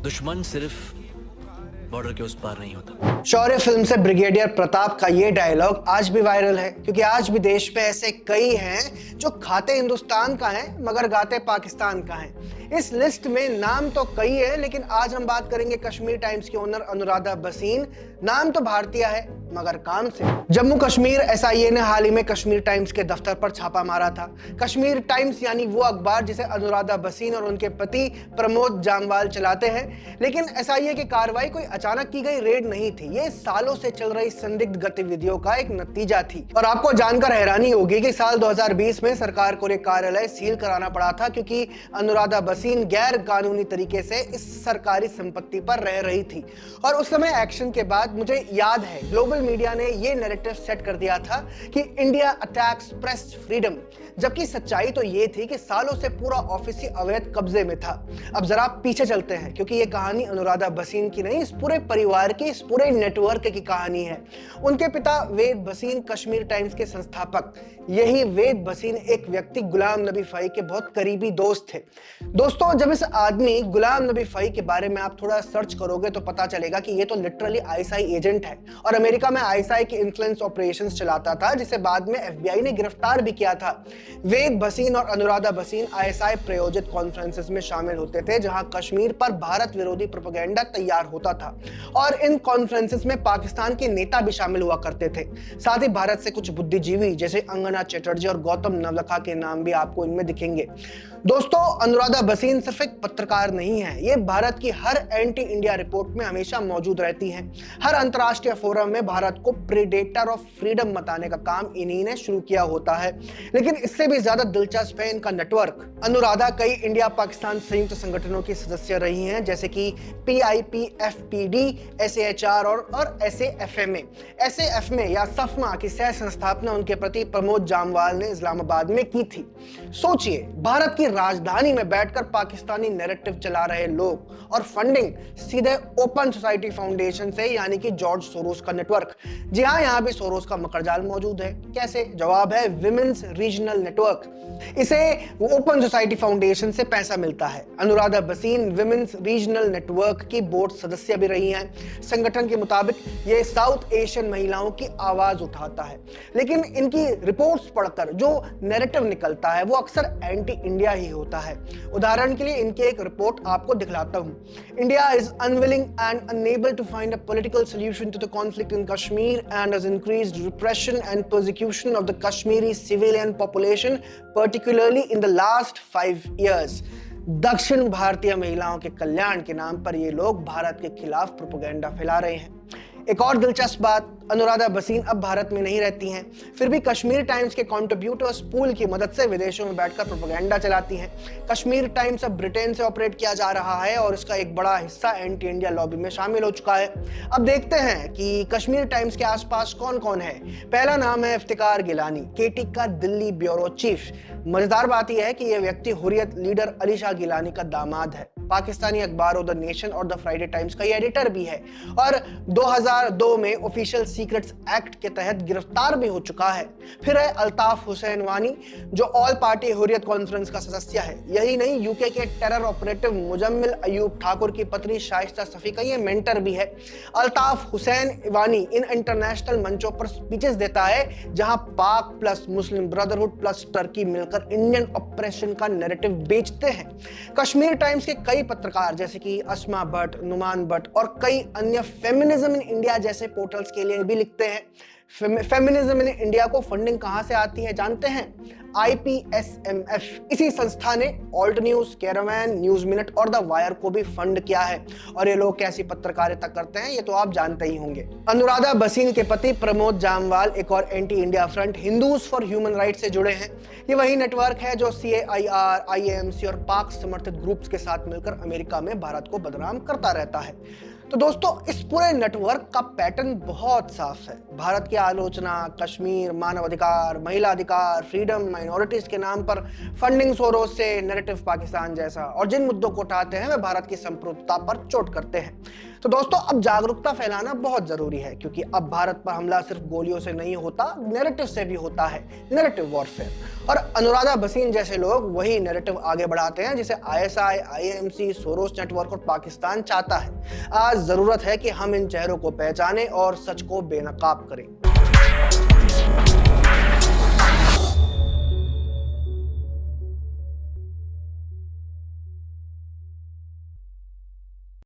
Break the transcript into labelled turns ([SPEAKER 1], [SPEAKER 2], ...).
[SPEAKER 1] दुश्मन सिर्फ बॉर्डर के उस पार नहीं होता।
[SPEAKER 2] शौर्य फिल्म से ब्रिगेडियर प्रताप का ये डायलॉग आज भी वायरल है, क्योंकि आज भी देश में ऐसे कई हैं जो खाते हिंदुस्तान का हैं मगर गाते पाकिस्तान का हैं। इस लिस्ट में नाम तो कई है, लेकिन आज हम बात करेंगे कश्मीर टाइम्स की ओनर अनुराधा भसीन। नाम तो भारतीय है मगर काम से। जम्मू कश्मीर एसआईए ने हाल ही में कश्मीर टाइम्स के दफ्तर पर छापा मारा था। कश्मीर टाइम्स यानी वो अखबार जिसे अनुराधा भसीन और उनके पति प्रमोद जामवाल चलाते हैं। लेकिन एसआईए की कार्रवाई कोई अचानक की गई रेड नहीं थी, ये सालों से चल रही संदिग्ध गतिविधियों का एक नतीजा थी। और आपको जानकर हैरानी होगी कि साल 2020 में सरकार को ये कार्यालय सील कराना पड़ा था, क्योंकि अनुराधा भसीन गैर कानूनी तरीके से इस सरकारी संपत्ति पर रह रही थी। और उस समय एक्शन के बाद मुझे याद है ग्लोबल मीडिया ने ये नैरेटिव सेट कर दिया था कि इंडिया अटैक्स प्रेस फ्रीडम, जबकि सच्चाई तो ये थी कि सालों से पूरा ऑफिस ही अवैध कब्जे में था। अब जरा पीछे चलते हैं, क्योंकि ये कहानी अनुराधा भसीन की नहीं, इस पूरे परिवार की, इस पूरे नेटवर्क की कहानी है। उनके पिता वेद भसीन कश्मीर टाइम्स के संस्थापक, यही वेद भसीन एक व्यक्ति गुलाम नबी फाई के बहुत करीबी दोस्त थे। दोस्तों, जब इस आदमी गुलाम नबी फाई के बारे में आप थोड़ा सर्च करोगे तो पता चलेगा कि ये तो लिटरली आईएसआई एजेंट है और अमेरिका में आईएसआई के इन्फ्लुएंस ऑपरेशंस चलाता था, जिसे बाद में एफबीआई ने गिरफ्तार भी किया था। वेद भसीन और अनुराधा भसीन आईएसआई प्रायोजित कॉन्फ्रेंसेस में शामिल होते थे, जहां कश्मीर पर भारत विरोधी प्रोपेगेंडा तैयार होता था। और इन कॉन्फ्रेंसेस में पाकिस्तान के नेता भी शामिल हुआ करते थे। साथ ही भारत से कुछ बुद्धिजीवी जैसे अंगना चटर्जी और गौतम नवलखा के नाम भी आपको इनमें दिखेंगे। दोस्तों, अनुराधा भसीन सिर्फ एक पत्रकार नहीं है, ये भारत की हर एंटी इंडिया रिपोर्ट में हमेशा मौजूद रहती हैं। हर अंतर्राष्ट्रीय फोरम में भारत को प्रेडेटर ऑफ फ्रीडम बताने का काम इन्हीं ने शुरू किया होता है। लेकिन इससे भी ज्यादा दिलचस्प है इनका नेटवर्क। अनुराधा कई इंडिया पाकिस्तान संयुक्त संगठनों की सदस्य रही हैं, जैसे कि PIPFPD, SAHR और SAFMA। SAFMA या सफमा की सह संस्थापना उनके प्रति प्रमोद जामवाल ने इस्लामाबाद में की थी। सोचिए, भारत की राजधानी में बैठकर पाकिस्तानी नैरेटिव चला रहे लोग, और फंडिंग सीधे ओपन सोसाइटी फाउंडेशन से, यानी कि जॉर्ज सोरोस का नेटवर्क। जी हाँ, यहाँ भी सोरोस का मकड़जाल मौजूद है। कैसे? जवाब है विमेंस रीजनल नेटवर्क। इसे ओपन सोसाइटी फाउंडेशन से पैसा मिलता है। Anuradha Bhasin women's regional network की बोर्ड सदस्य भी रही हैं। संगठन के मुताबिक ये साउथ एशियन महिलाओं की आवाज उठाता है, लेकिन इनकी रिपोर्ट्स पढ़कर जो नैरेटिव निकलता है वो अक्सर एंटी इंडिया ही होता है। उदाहरण के लिए इनकी एक रिपोर्ट आपको दिखलाता हूं। India is unwilling and unable to find a political solution to the conflict in Kashmir and has increased repression and persecution of the Kashmiri civilian population, particularly in the last 5 years. दक्षिण भारतीय महिलाओं के कल्याण के नाम पर ये लोग भारत के खिलाफ प्रोपेगेंडा फैला रहे हैं। एक और दिलचस्प बात, अनुराधा भसीन अब भारत में नहीं रहती हैं, फिर भी कश्मीर टाइम्स के कंट्रीब्यूटर्स पूल की मदद से विदेशों में बैठकर प्रोपेगेंडा चलाती हैं। कश्मीर टाइम्स अब ब्रिटेन से ऑपरेट किया जा रहा है और इसका एक बड़ा हिस्सा एंटी इंडिया लॉबी में शामिल हो चुका है। अब देखते हैं कि कश्मीर टाइम्स के आसपास कौन कौन है। पहला नाम है इफ्तिकार गिलानी, केटी का दिल्ली ब्यूरो चीफ। मजेदार बात यह है कि यह व्यक्ति हुर्रियत लीडर अली शाह गिलानी का दामाद है। पाकिस्तानी अखबारों द नेशन और द फ्राइडे टाइम्स का एडिटर भी है और 2002 में ऑफिशियल सीक्रेट्स एक्ट के तहत गिरफ्तार भी हो चुका है। फिर है अल्ताफ हुसैन वानी, जो ऑल पार्टी हुर्रियत कॉन्फ्रेंस का सदस्य है। यही नहीं, यूके के टेरर ऑपरेटिव मुजम्मिल अयूब ठाकुर की पत्नी शाइस्ता सफी का ये मेंटर भी है। अल्ताफ हुसैन वानी इन इंटरनेशनल मंचों पर स्पीचेस देता है, जहां पाक प्लस मुस्लिम ब्रदरहुड प्लस टर्की मिलकर इंडियन ऑपरेशन का नैरेटिव बेचते हैं। कश्मीर टाइम्स के कई पत्रकार जैसे कि अस्मा भट्ट, नुमान भट्ट और कई अन्य फेमिनिज्म इन इंडिया जैसे पोर्टल्स के लिए भी लिखते हैं। फेमिनिज्म इन इंडिया को फंडिंग कहां से आती है जानते हैं? IPSMF। इसी संस्था ने alt news, Caravan, news minute और द वायर को भी फंड किया है। और ये लोग कैसी पत्रकारिता करते हैं ये तो आप जानते ही होंगे। अनुराधा भसीन के पति प्रमोद जामवाल एक और anti India front Hindus for human rights से जुड़े हैं। ये वही नेटवर्क है जो CAIR, IAMC और पाक समर्थित ग्रुप्स के साथ मिलकर अमेरिका में भारत को बदनाम करता रहता है। तो दोस्तों इस पूरे नेटवर्क का पैटर्न बहुत साफ है। भारत की आलोचना, कश्मीर, मानवाधिकार, महिला अधिकार, फ्रीडम, माइनॉरिटीज के नाम पर फंडिंग सोर्स से, नैरेटिव पाकिस्तान जैसा, और जिन मुद्दों को उठाते हैं वे भारत की संप्रभुता पर चोट करते हैं। तो दोस्तों अब जागरूकता फैलाना बहुत जरूरी है, क्योंकि अब भारत पर हमला सिर्फ गोलियों से नहीं होता, नैरेटिव से भी होता है, नैरेटिव वॉरफेयर। और अनुराधा भसीन जैसे लोग वही नैरेटिव आगे बढ़ाते हैं जिसे आईएसआई, आईएमसी, सोरोस नेटवर्क और पाकिस्तान चाहता है। आज जरूरत है कि हम इन चेहरों को पहचानें और सच को बेनकाब करें।